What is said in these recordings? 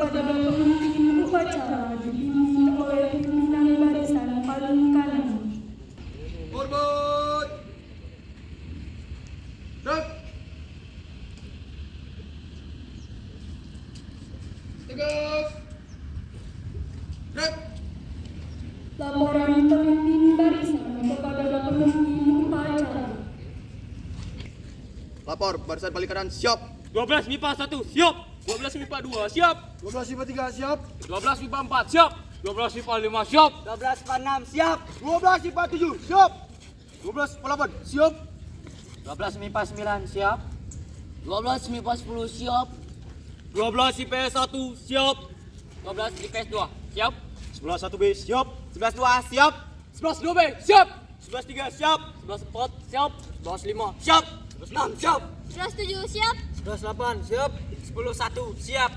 kepada pemimpin upacara dipimpin oleh pimpinan barisan paling kanan. Hormat. Gerak. Tegak. Gerak. Laporan pemimpin barisan kepada pemimpin upacara. Lapor, barisan paling kanan siap. 12 MIPA 1 siap. 12 MIPA 2 siap. 12 MIPA 3 siap. 12 MIPA 4 siap. 12 MIPA 5 siap. 12 MIPA 6 siap. 12 MIPA 7 siap. 12 MIPA 8 siap. 12 MIPA 9 siap. 12 MIPA 10 siap. 12 IPS 1 siap. 12 IPS 2 siap. 11 1B siap. 11 2 siap. 11 2B siap. 11 3 siap. 11 4 siap. 11 5 siap. 11 6 siap. 11 7 siap. 11 8 siap. 10 1 siap.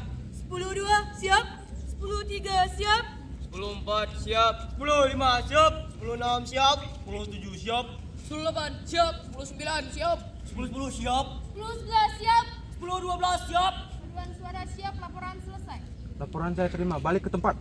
10 2 siap. 10 3 siap. 10 4 siap. 10 5 siap. 10 6 siap. 10 7 siap. 10 8 siap. 10 9 siap. 10 10 siap. 10 11 siap. 10 12 siap. Paduan suara siap. Laporan selesai. Laporan saya terima, balik ke tempat.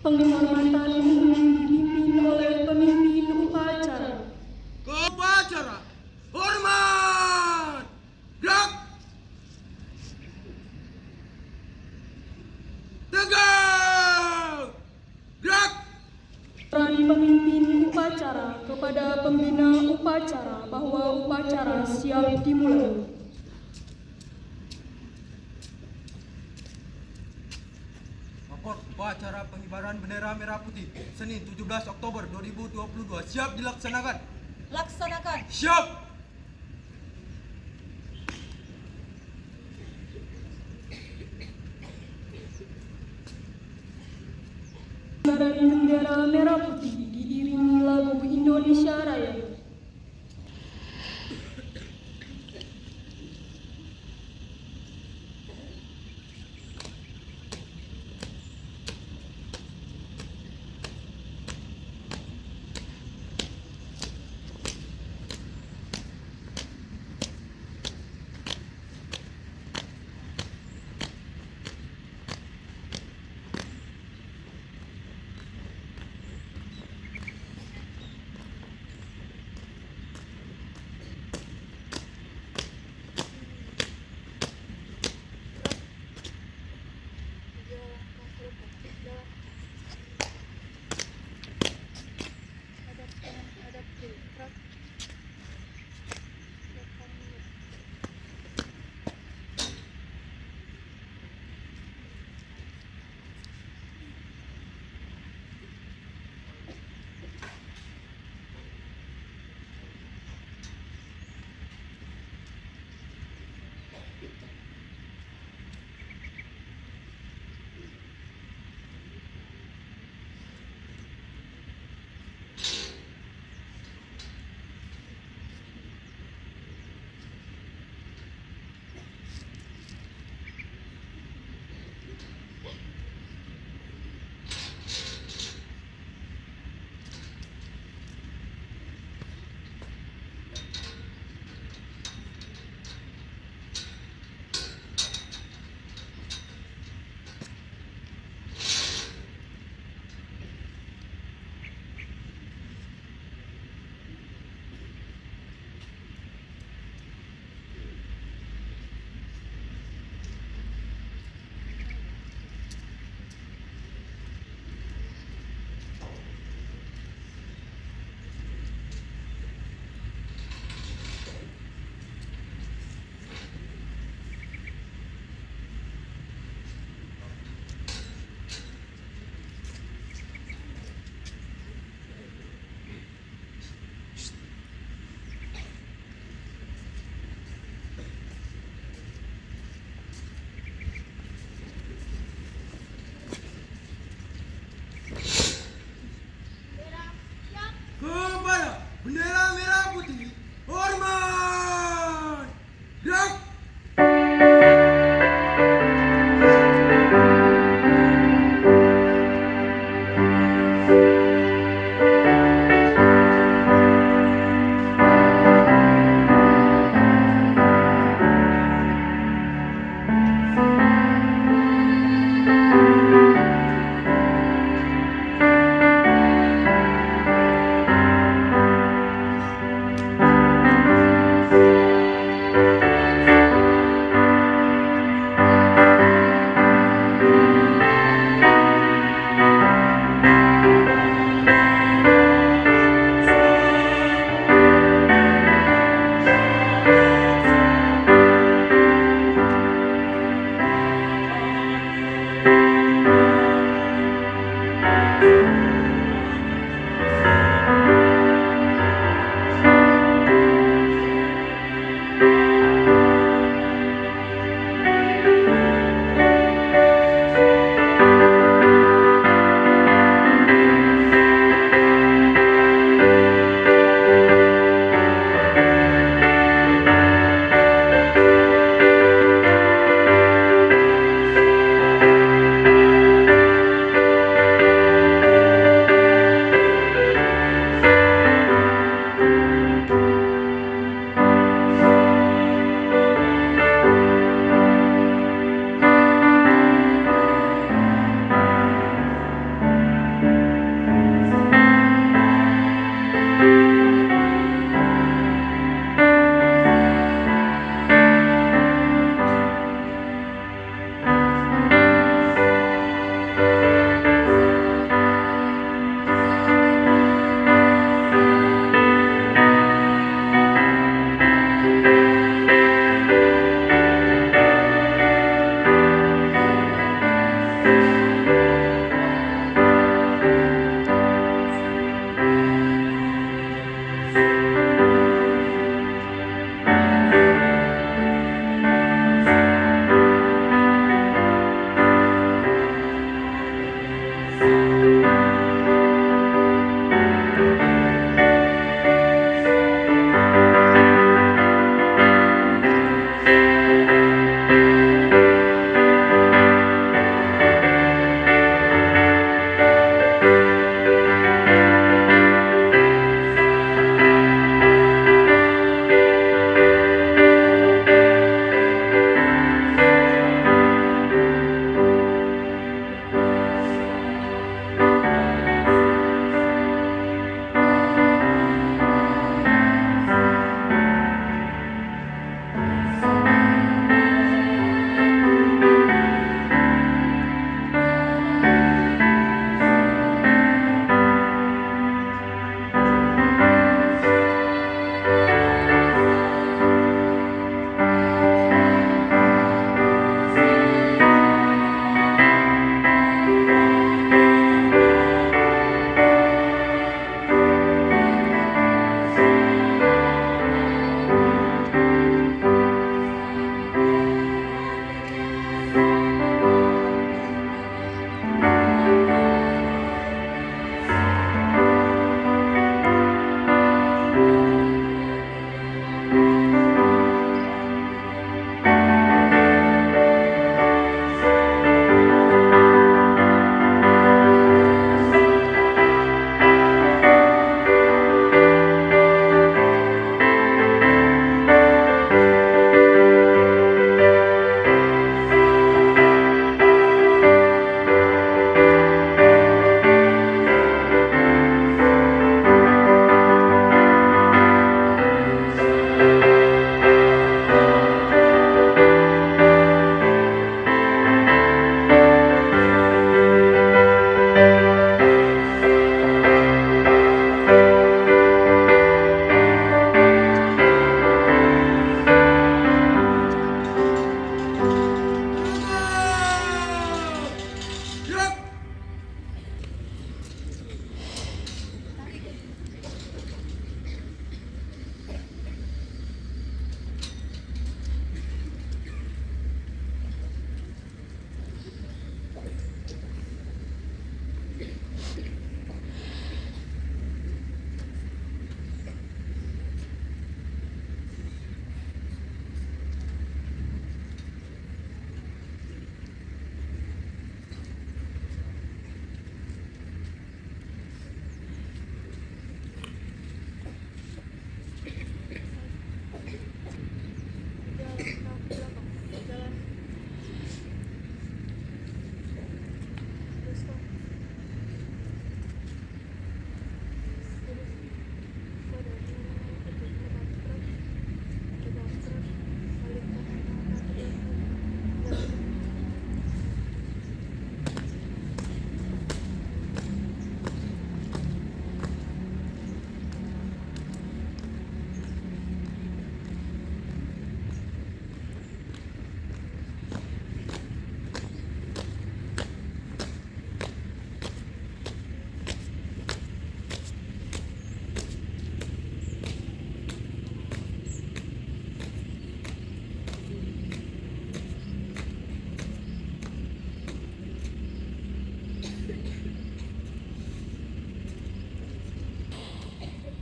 Penghormatan umum dipimpin oleh pemimpin upacara. Ke upacara. Hormat. Gerak. Tegak. Gerak. Peran pemimpin upacara kepada pembina upacara bahwa upacara siap dimulai. Lapor upacara pengibaran bendera merah putih Senin 17 Oktober 2022 siap dilaksanakan. Laksanakan. Siap. Pengibaran bendera merah putih diiringi lagu Indonesia Raya.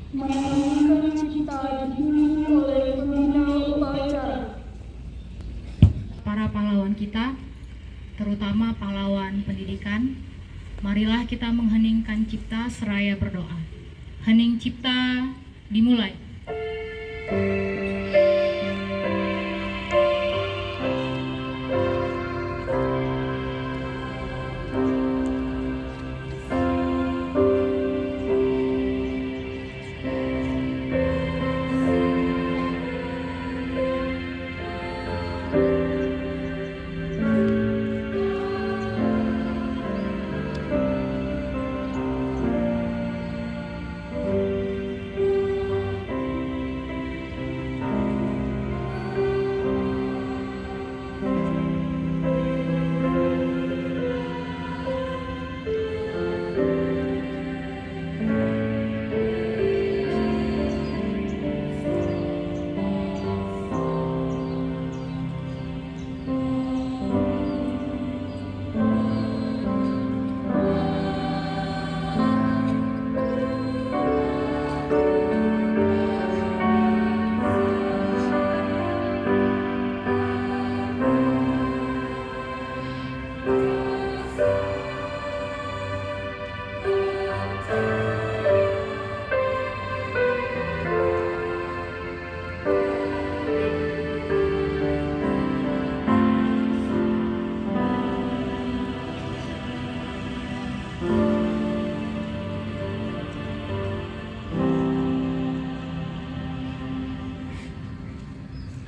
menyanyikan cipta dibimbing oleh pembina upacara. Para pahlawan kita, terutama pahlawan pendidikan, marilah kita mengheningkan cipta seraya berdoa. Hening cipta dimulai.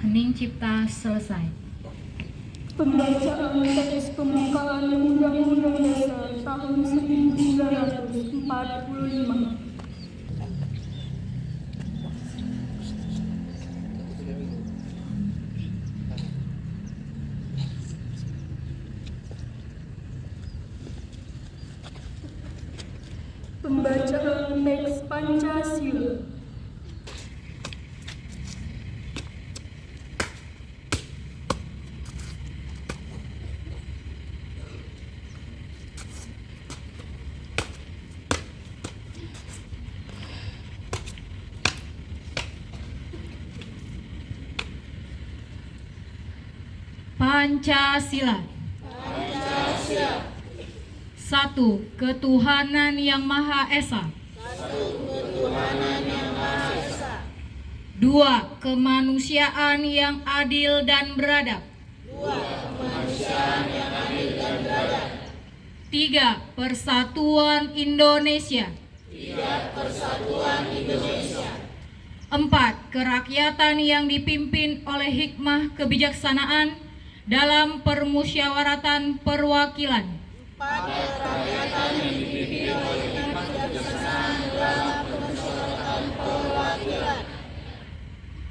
Hening cipta selesai. Pembacaan teks pembukaan Undang-Undang Dasar tahun 1945. Pembacaan teks Pancasila. Pancasila. 1. Ketuhanan yang Maha Esa. 2. Kemanusiaan yang adil dan beradab. 3. Persatuan Indonesia. 4. Kerakyatan yang dipimpin oleh hikmah kebijaksanaan dalam permusyawaratan perwakilan.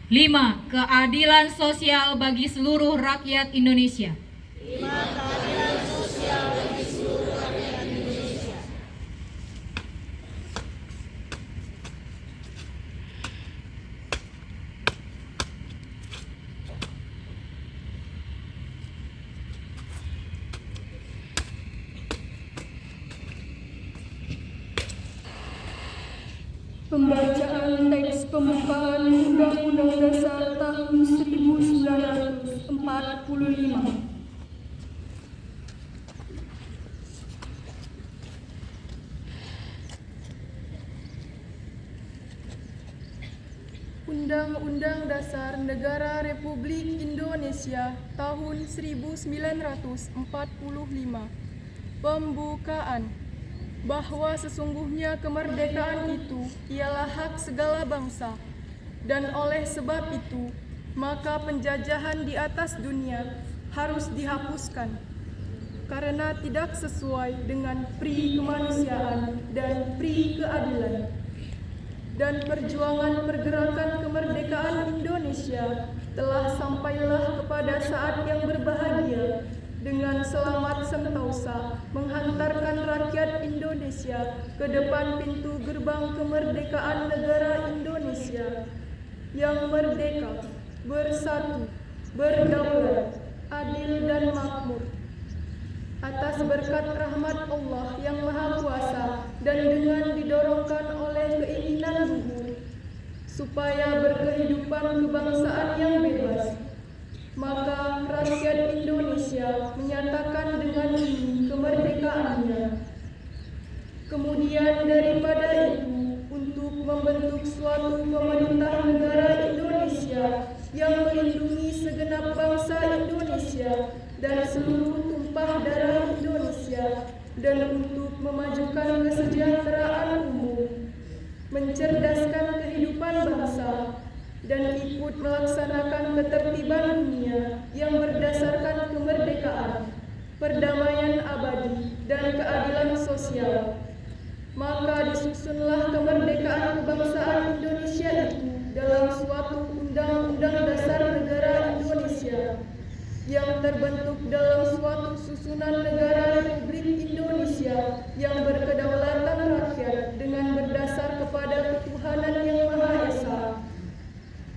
5. Keadilan sosial bagi seluruh rakyat Indonesia. Pembacaan teks pembukaan Undang-Undang Dasar tahun 1945. Undang-Undang Dasar Negara Republik Indonesia tahun 1945. Pembukaan. Bahwa sesungguhnya kemerdekaan itu ialah hak segala bangsa, dan oleh sebab itu maka penjajahan di atas dunia harus dihapuskan karena tidak sesuai dengan pri kemanusiaan dan pri keadilan. Dan perjuangan pergerakan kemerdekaan Indonesia telah sampailah kepada saat yang berbahagia dengan selamat sentosa menghantarkan rakyat Indonesia ke depan pintu gerbang kemerdekaan negara Indonesia yang merdeka, bersatu, berdaulat, adil dan makmur. Atas berkat rahmat Allah yang Maha Kuasa dan dengan didorongkan oleh keinginan luhur supaya berkehidupan kebangsaan yang bebas. Maka rakyat Indonesia menyatakan dengan ini kemerdekaannya. Kemudian daripada itu, untuk membentuk suatu pemerintah negara Indonesia yang melindungi segenap bangsa Indonesia dan seluruh tumpah darah Indonesia, dan untuk memajukan kesejahteraan umum, mencerdaskan kehidupan bangsa, dan ikut melaksanakan ketertiban dunia yang berdasarkan kemerdekaan, perdamaian abadi, dan keadilan sosial. Maka disusunlah kemerdekaan kebangsaan Indonesia itu dalam suatu Undang-Undang Dasar Negara Indonesia yang terbentuk dalam suatu susunan negara Republik Indonesia yang berkedaulatan rakyat dengan berdasar kepada ketuhanan yang Maha Esa,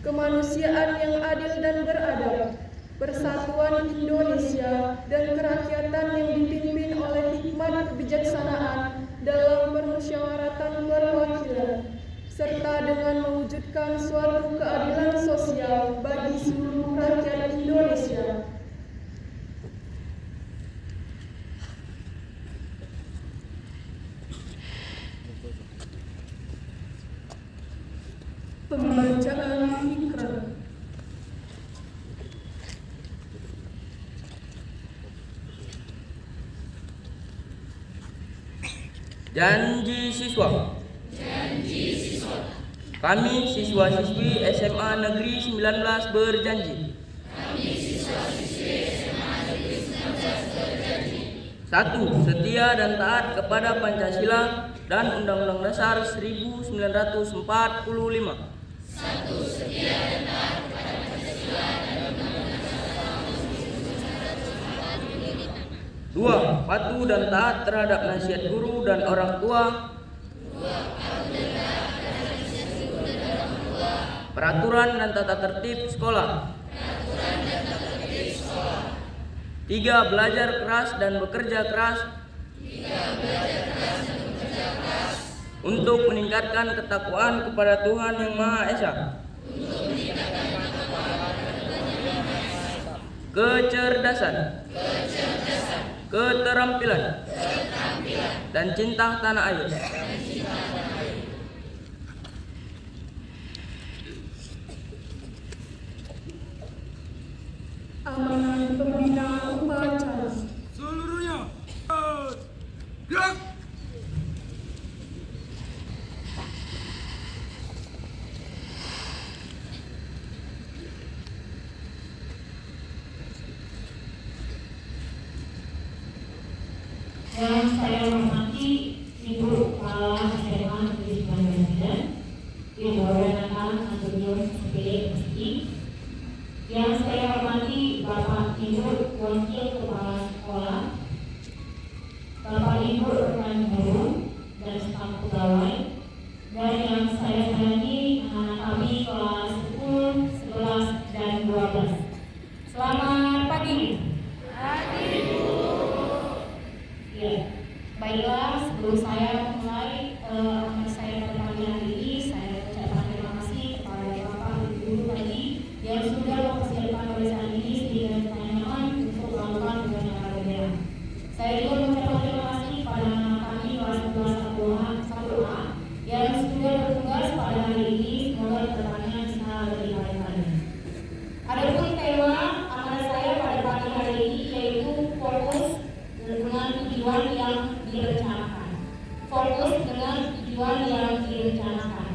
kemanusiaan yang adil dan beradab, persatuan Indonesia, dan kerakyatan yang dipimpin oleh hikmat kebijaksanaan dalam permusyawaratan perwakilan, serta dengan mewujudkan suatu keadilan sosial bagi seluruh rakyat Indonesia. Pembacaan ikrar. Janji siswa. Kami siswa-siswi SMA Negeri 19 berjanji. 1. Setia dan taat kepada Pancasila dan Undang-Undang Dasar 1945. 2. Patuh dan taat terhadap nasihat guru dan orang tua. Peraturan dan tata tertib sekolah. 3. Belajar keras dan bekerja keras untuk meningkatkan ketakwaan kepada Tuhan Yang Maha Esa. Kecerdasan, keterampilan, dan cinta tanah air. Amanat pembina upacara. Seluruhnya. Gerak. Yang saya hormati Ibu Kepala SMA Negeri 19, Ibu Renata Nasution SPD. Yang saya hormati Bapak Ibu Wakil Kepala Sekolah, Bapak Ibu rekan guru dan staf pegawai, dan yang saya sayangi anak kami kelas 10, 11, dan 12. Selamat pagi. Ya, baiklah, sebelum saya mulai amat saya pada pagi hari ini, saya ucapkan terima kasih kepada Bapak Ibu Guru tadi yang sudah mempersiapkan pemeriksaan ini sehingga ditanyakan untuk melakukan upacara bendera. Saya juga mengucapkan terima kasih kepada anak kami kelas 11 1A yang sudah bertugas pada hari ini, semoga kedepannya bisa lebih baik lagi. Adapun tema amanat saya pada pagi hari ini yaitu fokus dengan tujuan yang direncanakan. Fokus dengan tujuan yang direncanakan.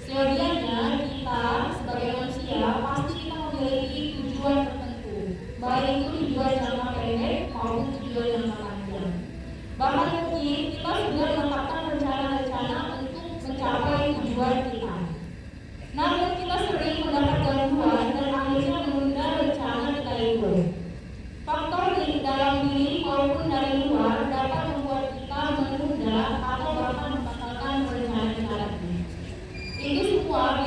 Seyogianya kita sebagai manusia pasti kita memiliki tujuan tertentu, baik itu tujuan jangka pendek maupun tujuan jangka panjang. Bahkan mungkin kita sudah menetapkan rencana-rencana untuk mencapai tujuan kita. Namun kita sering mendapat gangguan dan akhirnya menunda rencana kita itu. Faktor dari dalam diri maupun dari luar dapat membuat kita menunda atau bahkan membatalkan rencana kita itu. Itu semua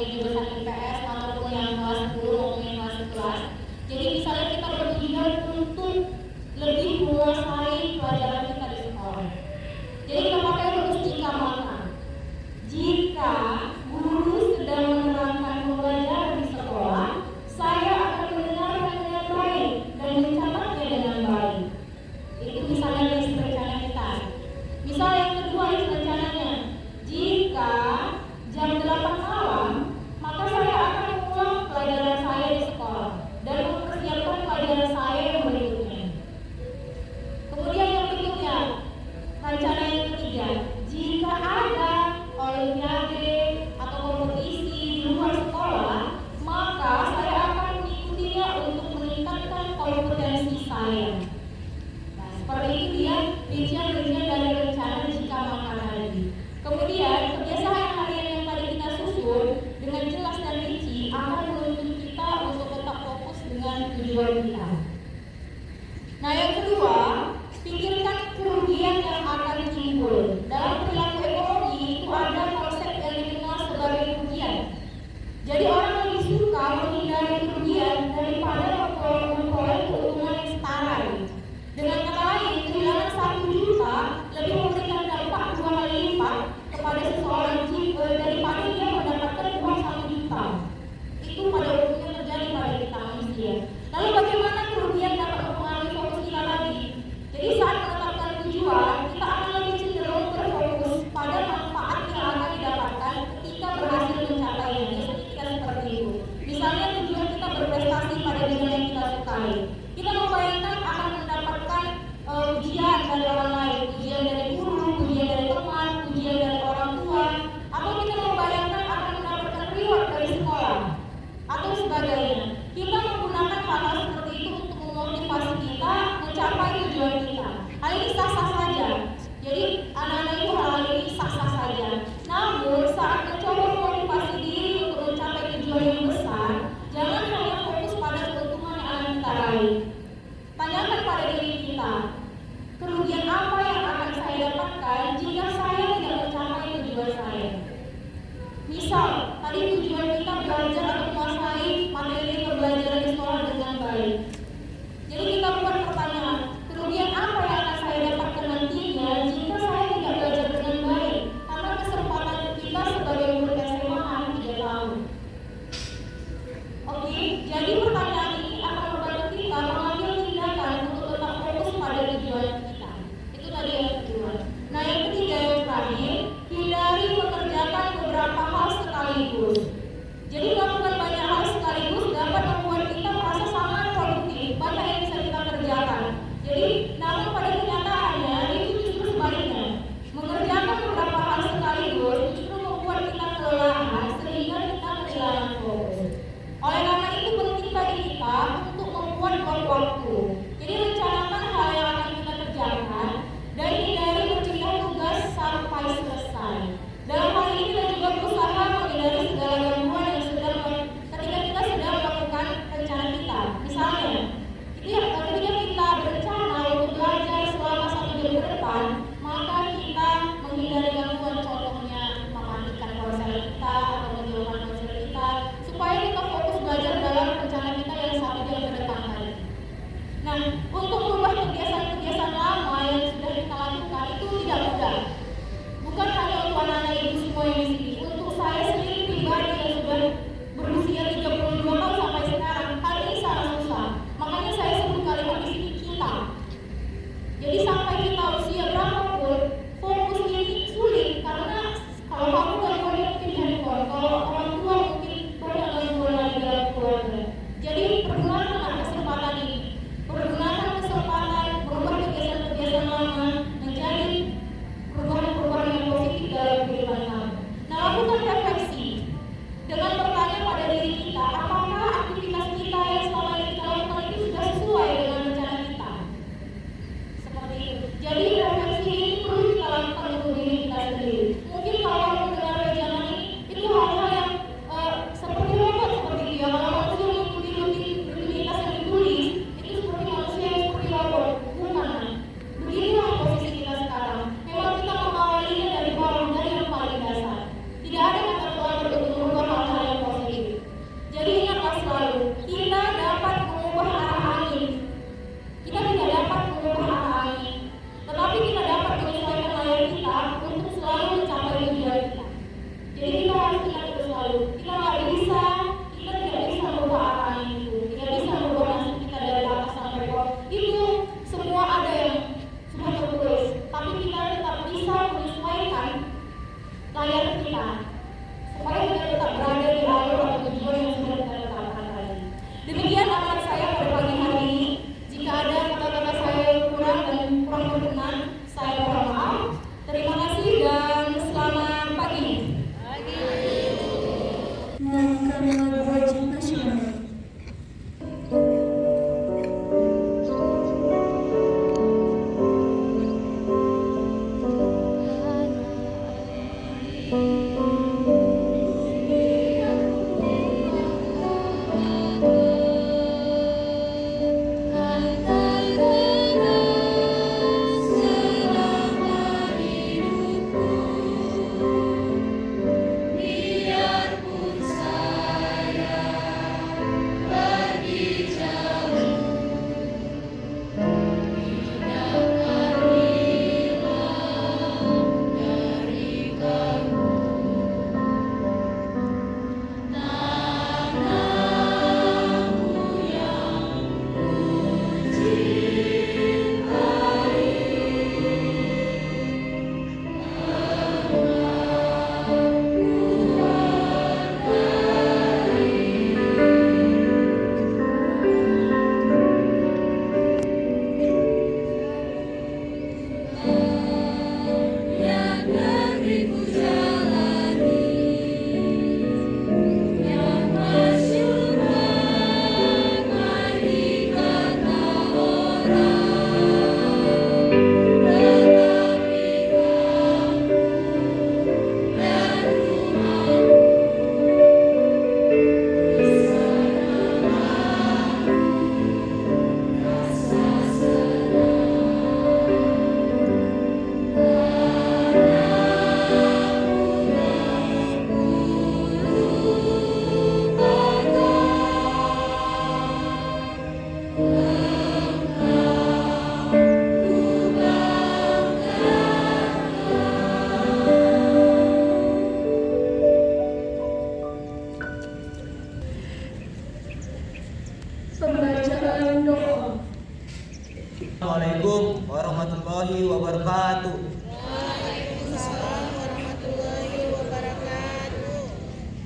dari jurusan IPS ataupun yang kelas 10 maupun yang kelas 11. Jadi misalnya kita bertujuan untuk lebih menguasai pelajaran kita di sekolah. Jadi kita pakai rumus jika maka. Jika guru sedang menerangkan pembelajaran di sekolah, saya akan mendengarkan dengan baik dan mencatatnya dengan baik. Itu misalnya list rencana kita. Misal yang kedua list rencananya, jika jam 8 malam, maka saya akan mengulang pelajaran saya di sekolah dan mempersiapkan pelajaran saya yang berikutnya. Kemudian yang berikutnya, rencana yang ketiga, jika ada olimpiade atau kompetisi di luar sekolah, maka saya akan mengikutinya untuk meningkatkan kompetensi saya. Nah, seperti itu dia rincian-rincian dari rencana jika maka tadi. Kemudian kebiasaan harian yang tadi kita susun dengan jelas dan rinci akan menuntut kita untuk tetap fokus dengan tujuan kita. Nah, yang kedua, pikirkan kerugian yang akan timbul. Dalam perilaku ekonomi itu ada konsep yang dikenal sebagai kerugian. Jadi orang lebih suka menghindari kerugian daripada memperoleh keuntungan yang setara. Dengan kata lain, kehilangan 1 juta lebih memberikan dampak 2 kali lipat kepada seseorang daripada dia mendapatkan uang 1 juta. Itu pada umumnya terjadi pada kita manusia. Lalu bagaimana kerugian dapat mempengaruhi fokus kita tadi? Jadi saat menetapkan tujuan, kita akan lebih cenderung berfokus pada manfaat yang akan didapatkan ketika berhasil mencapainya. Biasanya kita seperti itu. Misalnya tujuan kita berprestasi pada bidang yang kita sukai. Kita membayangkan akan mendapatkan ujian dari orang lain, ujian dari guru, ujian dari teman, ujian dari orang tua, atau kita membayangkan akan mendapatkan reward dari sekolah, atau sebagainya. Kita menggunakan hal-hal seperti itu untuk memotivasi kita mencapai tujuan kita. Hal ini sah-sah saja. Jadi anak-anak itu hal ini sah-sah saja. Namun saat mencoba memotivasi diri untuk mencapai tujuan yang besar, jangan hanya fokus pada keuntungan yang akan kita raih. Tanyakan pada diri kita, kerugian apa yang akan saya dapatkan jika saya tidak mencapai tujuan saya? Misal, tadi tujuan kita belajar atau menguasai materi pembelajaran di sekolah dengan baik. Jadi kita buat pertanyaan, kerugian apa yang akan saya dapatkan nantinya jika saya tidak belajar dengan baik? Karena kesempatan kita sebagai murid SMA hanya 3 tahun. Oke, jadi pertanyaan ini akan membantu kita mengambil tindakan untuk tetap fokus pada tujuan kita. Itu tadi yang kedua. Nah, yang ketiga yang terakhir, hindari mengerjakan beberapa hal sekaligus. Jadi melakukan banyak hal sekaligus dapat membuat kita merasa sangat produktif, banyak yang bisa kita kerjakan. Jadi, namun pada kenyataannya itu justru sebaliknya. Mengerjakan beberapa hal sekaligus justru membuat kita kelelahan sehingga kita kehilangan fokus. Oleh karena itu penting bagi kita untuk membuat waktu. Jadi rencanakan hal yang akan kita kerjakan dan hindari mencegah tugas sampai selesai. Dalam hal ini kita juga berusaha menghindari segala gangguan yang ketika kita sedang melakukan rencana kita. Misalnya, ketika kita berencana untuk belajar selama 1 jam ke depan, maka kita menghindari gangguan, contohnya mematikan ponsel kita atau menjauhkan ponsel kita, supaya kita fokus belajar dalam rencana kita yang 1 jam ke depan tadi. Nah, untuk merubah kebiasaan-kebiasaan lama yang sudah kita lakukan itu tidak mudah. Bukan hanya untuk anak-anak ibu semua yang di sini, untuk saya sendiri pribadi yang sudah berusia 32 tahun sampai sekarang, hal ini sangat susah. Makanya saya sebut kalimat di sini kita. Jadi sampai kita usia berapapun, fokus ini sulit karena kalau kamu gangguan mungkin handphone, kalau orang tua mungkin banyak gangguan lagi dalam keluarga. Jadi pergunakanlah kesempatan ini, pergunakan kesempatan merubah kebiasaan-kebiasaan lama menjadi perubahan-perubahan yang positif dalam kehidupan kamu. Nah, lakukan refleksi dengan bertanya pada diri kita, menyanyikan lagu wajib nasional. Pembacaan doa. Assalamualaikum warahmatullahi wabarakatuh.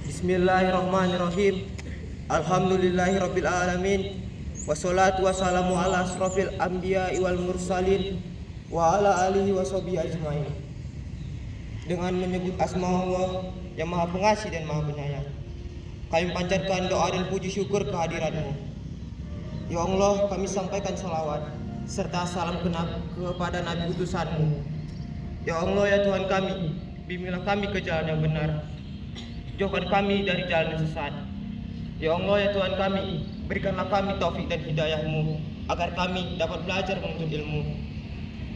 Bismillahirrahmanirrahim. Alhamdulillahirabbil alamin. Wassalatu wassalamu ala asrofil anbiya'i wal mursalin wa ala alihi washabihi ajmain. Dengan menyebut asma Allah yang Maha Pengasih dan Maha Penyayang, kami panjatkan doa dan puji syukur kehadiran-Mu. Ya Allah, kami sampaikan salawat serta salam kepada Nabi utusan-Mu. Ya Allah, ya Tuhan kami, bimbinglah kami ke jalan yang benar, jauhkan kami dari jalan yang sesat. Ya Allah, ya Tuhan kami, berikanlah kami taufik dan hidayah-Mu agar kami dapat belajar menuntut ilmu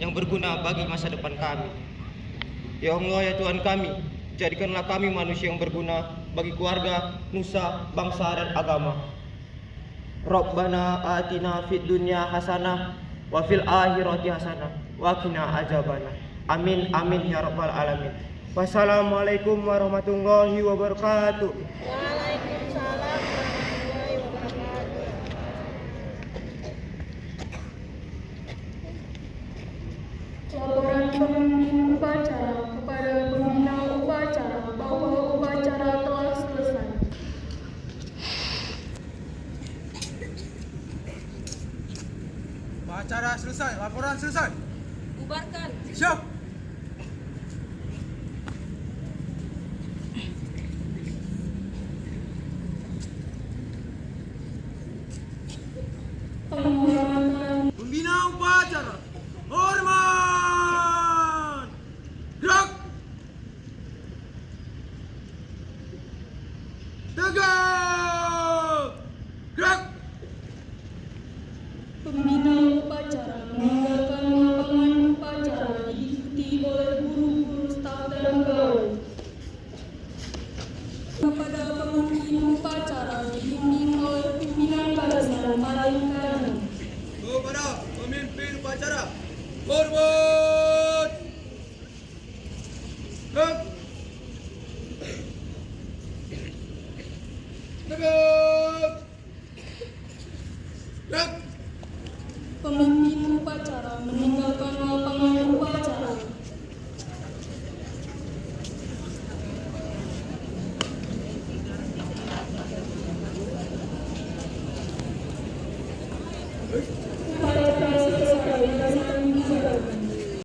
yang berguna bagi masa depan kami. Ya Allah, ya Tuhan kami, jadikanlah kami manusia yang berguna bagi keluarga, nusa, bangsa, dan agama. Rabbana atina fid dunya hasanah wa fil akhirati hasanah wa qina azabannar. Amin amin ya rabbal alamin. Wassalamualaikum warahmatullahi wabarakatuh. Waalaikumsalam warahmatullahi wabarakatuh. Laporan pemimpin upacara kepada pembina upacara bahwa upacara telah selesai. Acara selesai, laporan selesai. Bubarkan. Siap. Penghormatan. Pembina upacara, hormat. Gerak. Tegak. Gerak. Pembina upacara meninggalkan lapangan upacara diikuti oleh guru-guru staf dan pegawai. Kepada pemimpin upacara dibimbing oleh pimpinan barisan Malaikat. Kepada pemimpin upacara, hormat. Gerak. Tegak. Gerak. Pemimpin upacara meninggalkan lapangan upacara.